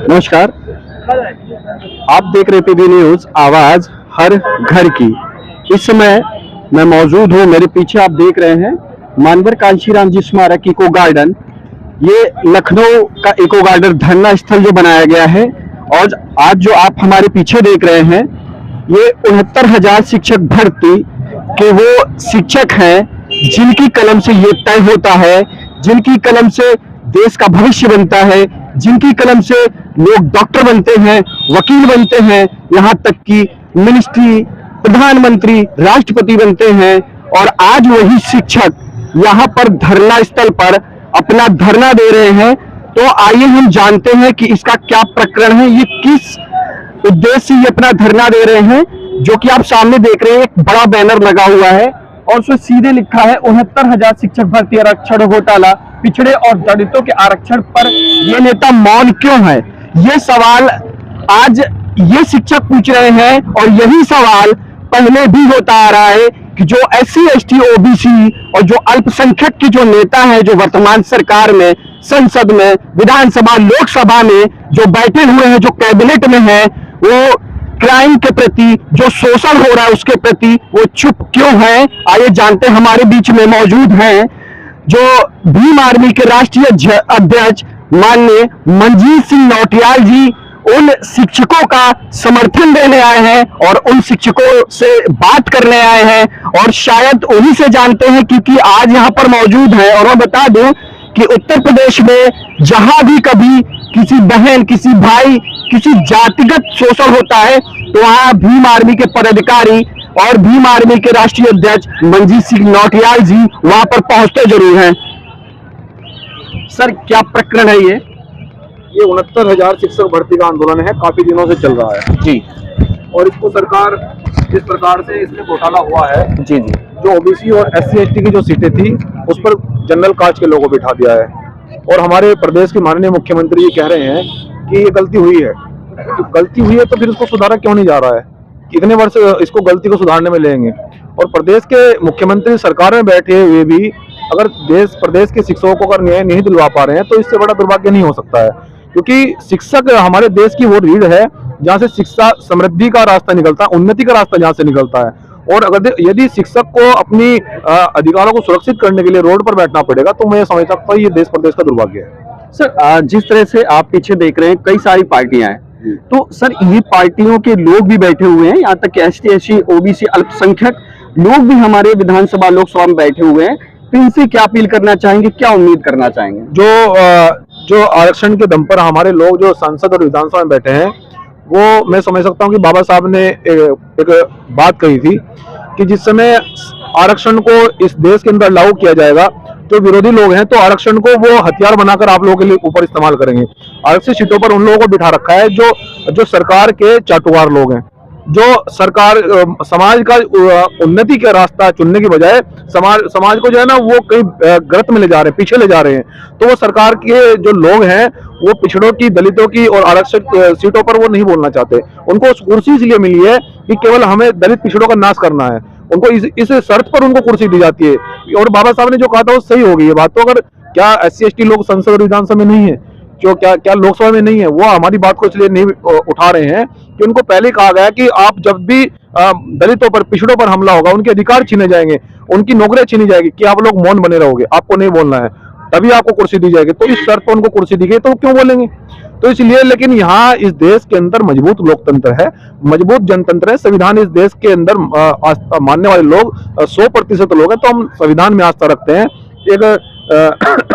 नमस्कार, आप देख रहे पीबी न्यूज आवाज हर घर की। इस समय मैं मौजूद हूँ, मेरे पीछे आप देख रहे हैं मानवर कांशीराम जी स्मारक इको गार्डन। ये लखनऊ का इको गार्डन धरना स्थल जो बनाया गया है, और आज जो आप हमारे पीछे देख रहे हैं ये 69,000 शिक्षक भर्ती के वो शिक्षक हैं जिनकी कलम से ये तय होता है, जिनकी कलम से देश का भविष्य बनता है, जिनकी कलम से लोग डॉक्टर बनते हैं, वकील बनते हैं, यहाँ तक कि मिनिस्ट्री, प्रधानमंत्री, राष्ट्रपति बनते हैं। और आज वही शिक्षक यहाँ पर धरना स्थल पर अपना धरना दे रहे हैं। तो आइए हम जानते हैं कि इसका क्या प्रकरण है, ये किस उद्देश्य से ये अपना धरना दे रहे हैं। जो कि आप सामने देख रहे हैं, एक बड़ा बैनर लगा हुआ है और उसमें सीधे लिखा है 69,000 शिक्षक भर्ती आरक्षण घोटाला, पिछड़े और दलितों के आरक्षण पर ये नेता मौन क्यों है, ये सवाल आज ये शिक्षक पूछ रहे हैं। और यही सवाल पहले भी होता आ रहा है कि जो SC ST OBC और जो अल्पसंख्यक के जो नेता है, जो वर्तमान सरकार में, संसद में, विधानसभा, लोकसभा में जो बैठे हुए हैं, जो कैबिनेट में है, वो क्राइम के प्रति, जो शोषण हो रहा है उसके प्रति वो चुप क्यों है। आइए जानते हैं। हमारे बीच में मौजूद हैं जो भीम आर्मी के राष्ट्रीय अध्यक्ष माननीय मनजीत सिंह नौटियाल जी, उन शिक्षकों का समर्थन देने आए हैं और उन शिक्षकों से बात करने आए हैं। और शायद उन्हीं से जानते हैं क्योंकि आज यहाँ पर मौजूद है। और मैं बता दूं कि उत्तर प्रदेश में जहां भी कभी किसी बहन, किसी भाई, किसी जातिगत शोषण होता है तो वहां भीम आर्मी के पदाधिकारी और भीम आर्मी के राष्ट्रीय अध्यक्ष मनजीत सिंह नौटियाल जी वहां पर पहुंचते जरूर हैं। सर, क्या प्रकरण है ये? 69,000 शिक्षक भर्ती का आंदोलन है, काफी दिनों से चल रहा है जी। और इसको सरकार जिस प्रकार से इसमें घोटाला हुआ है जी जी, जो OBC और SC ST की जो सीटें थी उस पर जनरल कास्ट के लोगों को बिठा दिया है। और हमारे प्रदेश के माननीय मुख्यमंत्री ये कह रहे हैं कि ये गलती हुई है। तो गलती हुई है तो फिर इसको सुधारा क्यों नहीं जा रहा है? कितने वर्ष इसको गलती को सुधारने में लेंगे? और प्रदेश के मुख्यमंत्री सरकार में बैठे हुए भी अगर प्रदेश के शिक्षकों को अगर न्याय नहीं दिलवा पा रहे हैं तो इससे बड़ा दुर्भाग्य नहीं हो सकता है। क्योंकि शिक्षक हमारे देश की वो रीढ़ है जहाँ से शिक्षा समृद्धि का रास्ता निकलता है, उन्नति का रास्ता जहाँ से निकलता है। और अगर यदि शिक्षक को अपनी अधिकारों को सुरक्षित करने के लिए रोड पर बैठना पड़ेगा तो मैं समझ सकता हूँ ये देश प्रदेश का दुर्भाग्य है। सर, जिस तरह से आप पीछे देख रहे हैं कई सारी पार्टियां हैं, तो सर ये पार्टियों के लोग भी बैठे हुए हैं, यहाँ तक कि ST SC OBC अल्पसंख्यक लोग भी हमारे विधानसभा लोकसभा में बैठे हुए हैं। तो इनसे क्या अपील करना चाहेंगे, क्या उम्मीद करना चाहेंगे? जो आरक्षण के दम पर हमारे लोग जो संसद और विधानसभा में बैठे हैं, वो मैं समझ सकता हूँ कि बाबा साहब ने एक बात कही थी कि जिस समय आरक्षण को इस देश के अंदर लागू किया जाएगा तो विरोधी लोग हैं तो आरक्षण को वो हथियार बनाकर आप लोगों के लिए ऊपर इस्तेमाल करेंगे। आरक्षित सीटों पर उन लोगों को बिठा रखा है जो सरकार के चाटुकार लोग हैं, जो सरकार समाज का उन्नति का रास्ता चुनने की बजाय समाज को जो है ना वो कहीं गलत में ले जा रहे हैं, पीछे ले जा रहे हैं। तो वो सरकार के जो लोग हैं वो पिछड़ों की, दलितों की और आरक्षित सीटों पर वो नहीं बोलना चाहते। उनको कुर्सी इसलिए मिली है कि केवल हमें दलित पिछड़ों का नाश करना है। उनको इस शर्त पर उनको कुर्सी दी जाती है। और बाबा साहब ने जो कहा था वो सही हो गई है बात। तो अगर क्या SC ST लोग संसद और विधानसभा में नहीं है, जो क्या लोकसभा में नहीं है, वो हमारी बात को इसलिए नहीं उठा रहे हैं कि उनको पहले कहा गया कि आप जब भी दलितों पर, पिछड़ों पर हमला होगा, उनके अधिकार छीने जाएंगे, उनकी नौकरियां छीनी जाएगी कि आप लोग मौन बने रहोगे, आपको नहीं बोलना है, तभी आपको कुर्सी दी जाएगी। तो इस शर्त पर उनको कुर्सी दी गई तो क्यों बोलेंगे? तो इसलिए, लेकिन यहाँ इस देश के अंदर मजबूत लोकतंत्र है, मजबूत जनतंत्र है, संविधान इस देश के अंदर मानने वाले लोग 100% लोग हैं। तो हम संविधान में आस्था रखते हैं। एक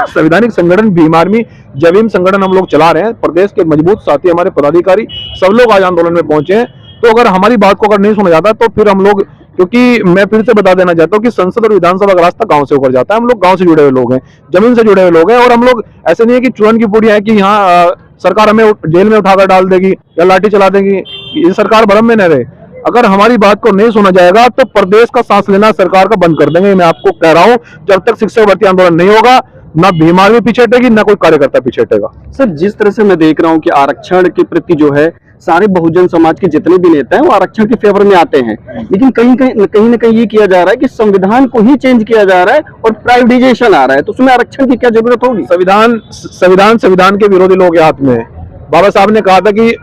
संवैधानिक संगठन भीम आर्मी जय भीम संगठन हम लोग चला रहे हैं। प्रदेश के मजबूत साथी, हमारे पदाधिकारी सब लोग आज आंदोलन में पहुंचे हैं। तो अगर हमारी बात को अगर नहीं सुना जाता तो फिर हम लोग, क्योंकि मैं फिर से बता देना चाहता हूँ कि संसद और विधानसभा का रास्ता गांव से होकर जाता है। हम लोग गांव से जुड़े हुए लोग हैं, जमीन से जुड़े हुए लोग हैं। और हम लोग ऐसे नहीं है कि चूरन की पूड़ियां है कि यहाँ सरकार हमें जेल में उठाकर डाल देगी या लाठी चला देगी। ये सरकार भरम में न रहे। अगर हमारी बात को नहीं सुना जाएगा तो प्रदेश का सांस लेना सरकार का बंद कर देंगे। मैं आपको कह रहा हूँ, जब तक शिक्षक भर्ती आंदोलन नहीं होगा ना भीम आर्मी पीछे हटेगी ना कोई कार्यकर्ता पीछे हटेगा। सर, जिस तरह से मैं देख रहा हूँ कि आरक्षण के प्रति जो है सारे बहुजन समाज के जितने भी नेता हैं वो आरक्षण के फेवर में आते हैं, लेकिन कहीं ना कहीं ये किया जा रहा है कि संविधान को ही चेंज किया जा रहा है और प्राइवेटाइजेशन आ रहा है। तो उसमें आरक्षण की क्या जरूरत होगी? संविधान के विरोधी लोगों के हाथ में है। बाबा साहब ने कहा था कि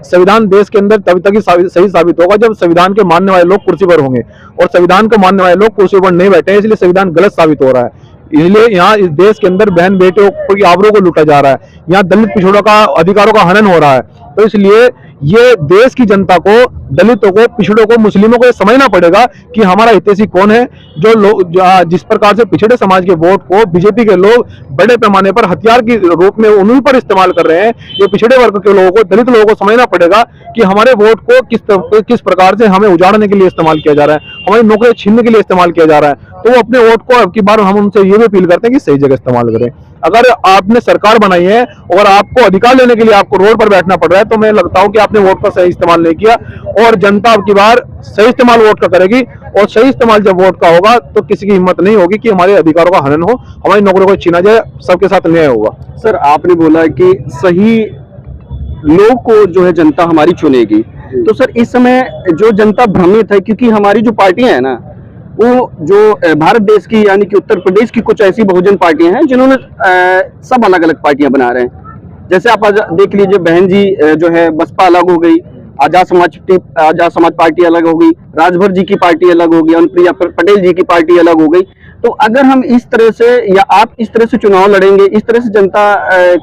संविधान देश के अंदर तभी तक ही सही साबित होगा जब संविधान के मानने वाले लोग कुर्सी पर होंगे, और संविधान को मानने वाले लोग कुर्सी पर नहीं बैठे हैं, इसलिए संविधान गलत साबित हो रहा है। इसलिए यहाँ इस देश के अंदर बहन बेटियों की आबरू को लूटा जा रहा है, यहाँ दलित पिछड़ों का अधिकारों का हनन हो रहा है। तो इसलिए ये देश की जनता को, दलितों को, पिछड़ों को, मुस्लिमों को ये समझना पड़ेगा कि हमारा हितैषी कौन है। जो लोग जिस प्रकार से पिछड़े समाज के वोट को बीजेपी के लोग बड़े पैमाने पर हथियार के रूप में उन्हीं पर इस्तेमाल कर रहे हैं, ये पिछड़े वर्ग के लोगों को, दलित लोगों को समझना पड़ेगा कि हमारे वोट को किस प्रकार से हमें उजाड़ने के लिए इस्तेमाल किया जा रहा है, हमारी नौकरी छीनने के लिए इस्तेमाल किया जा रहा है। तो वो अपने वोट को अब की बार हम उनसे ये भी अपील करते हैं कि सही जगह इस्तेमाल करें। अगर आपने सरकार बनाई है और आपको अधिकार लेने के लिए आपको रोड पर बैठना पड़ रहा है, तो मैं लगता हूं कि आपने वोट का सही इस्तेमाल नहीं किया, और जनता अब की बार सही इस्तेमाल वोट का करेगी। और सही इस्तेमाल जब वोट का होगा तो किसी की हिम्मत नहीं होगी कि हमारे अधिकारों का हनन हो, हमारी नौकरियों को छीना जाए, सबके साथ न्याय होगा। सर, आपने बोला कि सही लोग को जो है जनता हमारी चुनेगी, तो सर इस समय जो जनता भ्रमित है, क्योंकि हमारी जो पार्टियां हैं ना, वो जो भारत देश की यानी कि उत्तर प्रदेश की कुछ ऐसी बहुजन पार्टियां हैं जिन्होंने सब अलग अलग पार्टियां बना रहे हैं। जैसे आप देख लीजिए, बहन जी जो है बसपा अलग हो गई, आजाद समाज पार्टी अलग हो गई, राजभर जी की पार्टी अलग हो गई, अनुप्रिया पटेल जी की पार्टी अलग हो गई। तो अगर हम इस तरह से या आप इस तरह से चुनाव लड़ेंगे, इस तरह से जनता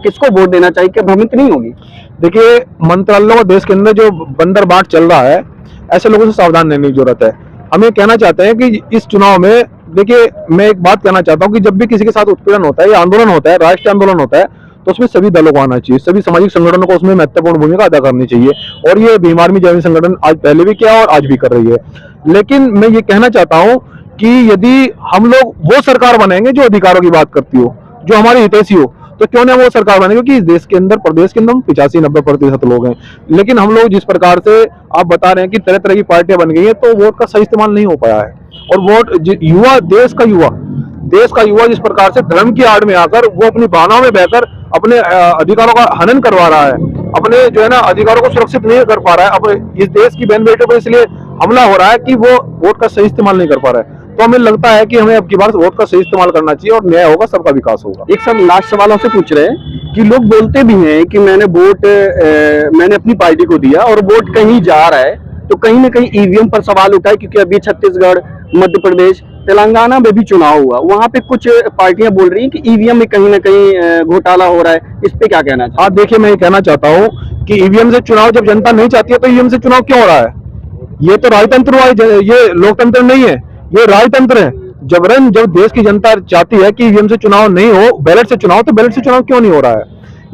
किसको वोट देना चाहिए, क्या भ्रमित नहीं होगी? देखिए, मंत्रालयों और देश के अंदर जो बंदर बाट चल रहा है, ऐसे लोगों से सावधान रहने की जरूरत है। हम ये कहना चाहते हैं कि इस चुनाव में, देखिए मैं एक बात कहना चाहता हूँ कि जब भी किसी के साथ उत्पीड़न होता है या आंदोलन होता है, राष्ट्रीय आंदोलन होता है, तो उसमें सभी दलों को आना चाहिए, सभी सामाजिक संगठनों को उसमें महत्वपूर्ण भूमिका अदा करनी चाहिए। और ये भीम आर्मी जय हिंद संगठन आज पहले भी किया और आज भी कर रही है। लेकिन मैं ये कहना चाहता हूँ कि यदि हम लोग वो सरकार बनेंगे जो अधिकारों की बात करती हो, जो हमारी हितैषी हो, तो क्यों ना वो सरकार बने, क्योंकि इस देश के अंदर, प्रदेश के अंदर 85-90% लोग हैं। लेकिन हम लोग जिस प्रकार से आप बता रहे हैं कि तरह तरह की पार्टियां बन गई हैं, तो वोट का सही इस्तेमाल नहीं हो पाया है। और वोट युवा, देश का युवा जिस प्रकार से धर्म की आड़ में आकर वो अपनी भावनाओं में बहकर अपने अधिकारों का हनन करवा रहा है, अपने जो है ना अधिकारों को सुरक्षित नहीं कर पा रहा है, अब इस देश की बहन बेटियों पर इसलिए हमला हो रहा है कि वो वोट का सही इस्तेमाल नहीं कर पा रहा है। तो हमें लगता है कि हमें अब की बार वोट का सही इस्तेमाल करना चाहिए और न्याय होगा, सबका विकास होगा। एक सब लास्ट सवालों से पूछ रहे हैं कि लोग बोलते भी हैं कि मैंने अपनी पार्टी को दिया और वोट कहीं जा रहा है, तो कहीं ना कहीं ईवीएम पर सवाल उठा है, क्योंकि अभी छत्तीसगढ़, मध्य प्रदेश, तेलंगाना में भी चुनाव हुआ, वहां पे कुछ पार्टियां बोल रही हैं कि ईवीएम में कहीं ना कहीं घोटाला हो रहा है। इस पे क्या कहना चाहिए? हाँ, देखिए मैं ये कहना चाहता हूँ कि ईवीएम से चुनाव जब जनता नहीं चाहती है, तो ईवीएम से चुनाव क्यों हो रहा है? ये तो राजतंत्र हुआ, ये लोकतंत्र नहीं है, ये राजतंत्र है। जब देश की जनता चाहती है कि ईवीएम से चुनाव नहीं हो, बैलेट से चुनाव, तो बैलेट से चुनाव क्यों नहीं हो रहा है?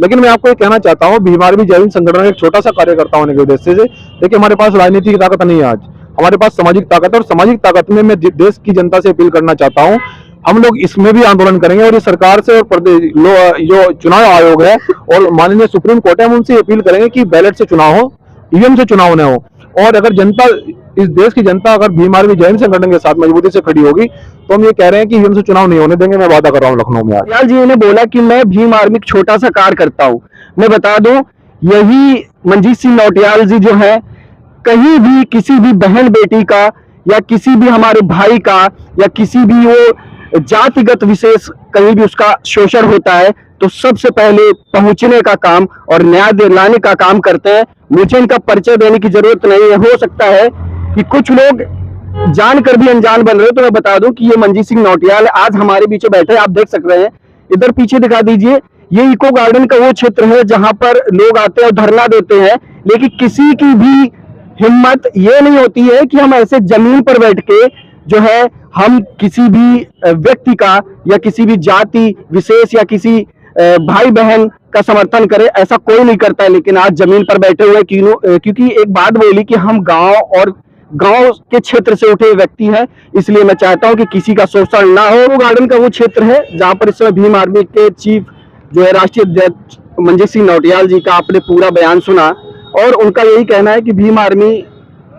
लेकिन मैं आपको ये कहना चाहता हूँ, भीम आर्मी जय हिंद संगठन एक छोटा सा कार्यकर्ता होने के उद्देश्य से, देखिए हमारे पास राजनीति की ताकत नहीं है आज, हमारे पास सामाजिक ताकत है। और सामाजिक ताकत में मैं देश की जनता से अपील करना चाहता हूँ, हम लोग इसमें भी आंदोलन करेंगे और इस सरकार से और प्रदेश जो चुनाव आयोग है और माननीय सुप्रीम कोर्ट है, हम उनसे अपील करेंगे कि बैलेट से चुनाव हो, ईवीएम से चुनाव न हो। और अगर जनता, इस देश की जनता अगर भीम आर्मी जय हिंद संगठन के साथ मजबूती से खड़ी होगी, तो हम ये कह रहे हैं कि ईवीएम से चुनाव नहीं होने देंगे। मैं वादा कर रहा हूँ लखनऊ में। यार जी ने बोला कि मैं भीम आर्मी का छोटा सा कार्य करता हूँ। मैं बता दूं, यही मंजीत सिंह नौटियाल जी जो है, कहीं भी किसी भी बहन बेटी का या किसी भी हमारे भाई का या किसी भी वो जातिगत विशेष कहीं भी उसका शोषण होता है, तो सबसे पहले पहुंचने का काम और न्याय दिलाने का काम करते हैं। मुझे इनका परिचय देने की जरूरत नहीं है। हो सकता है कि कुछ लोग जानकर भी अनजान बन रहे हो, तो मैं बता दूं कि ये मंजीत सिंह नौटियाल आज हमारे बीच बैठे, आप देख सकते हैं। इधर पीछे दिखा दीजिए, ये इको गार्डन का वो क्षेत्र है जहां पर लोग आते हैं और धरना देते हैं, लेकिन किसी की भी हिम्मत ये नहीं होती है कि हम ऐसे जमीन पर बैठ के जो है हम किसी भी व्यक्ति का या किसी भी जाति विशेष या किसी भाई बहन का समर्थन करें। ऐसा कोई नहीं करता है। लेकिन आज जमीन पर बैठे हुए क्योंकि एक बात बोली कि हम गांव के क्षेत्र से उठे व्यक्ति हैं, इसलिए मैं चाहता हूं कि किसी का शोषण ना हो। वो गार्डन का वो क्षेत्र है जहां पर इस समय भीम आर्मी के चीफ जो है राष्ट्रीय अध्यक्ष मंजीत सिंह नौटियाल जी का आपने पूरा बयान सुना, और उनका यही कहना है कि भीम आर्मी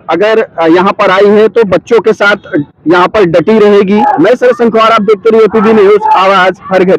अगर यहाँ पर आई है तो बच्चों के साथ यहाँ पर डटी रहेगी। मैं सर संखवार, आप देखते रहिए एपीबी न्यूज, आवाज हर घर।